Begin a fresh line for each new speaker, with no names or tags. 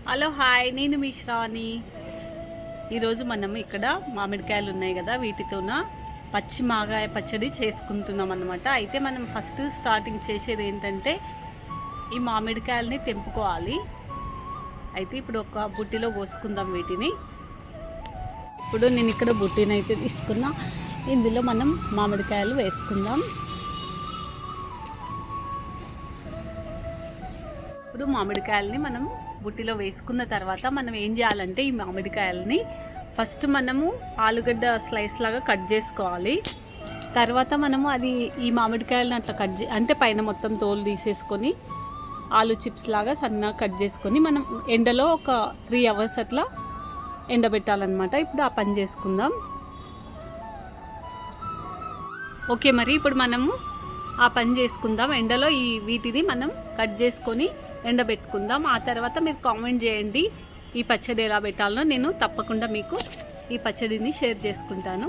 Hello hi, నేను మీ శ్రావణి. ఈరోజు మనం ఇక్కడ మామిడికాయలు ఉన్నాయి కదా, వీటితోన పచ్చి మాగాయ పచ్చడి చేసుకుంటున్నాం అన్నమాట. అయితే మనం ఫస్ట్ స్టార్టింగ్ చేసేది ఏంటంటే ఈ మామిడికాయలని తెంపుకోవాలి. అయితే ఇప్పుడు ఒక బుట్టిలో పోసుకుందాం వీటిని. ఇప్పుడు నేను ఇక్కడ బుట్టిని అయితే తీసుకున్నా. ఇందులో మనం మామిడికాయలు వేసుకుందాం. ఇప్పుడు మామిడికాయలని మనం బుట్టిలో వేసుకున్న తర్వాత మనం ఏం చేయాలంటే ఈ మామిడికాయలని ఫస్ట్ మనము ఆలుగడ్డ స్లైస్ లాగా కట్ చేసుకోవాలి. తర్వాత మనము ఈ మామిడికాయలని అట్లా అంటే పైన మొత్తం తోలు తీసేసుకొని ఆలు చిప్స్ లాగా సన్నగా కట్ చేసుకొని మనం ఎండలో ఒక 3 hours అట్లా ఎండబెట్టాలన్నమాట. ఇప్పుడు ఆ పని చేసుకుందాం. ఓకే, మరి ఇప్పుడు మనము ఆ పని చేసుకుందాం. ఎండలో వీటిని మనం కట్ చేసుకొని ఎండబెట్టుకుందాం. ఆ తర్వాత మీరు కామెంట్ చేయండి ఈ పచ్చడి ఎలా పెట్టాలో. నేను తప్పకుండా మీకు ఈ పచ్చడిని షేర్ చేసుకుంటాను.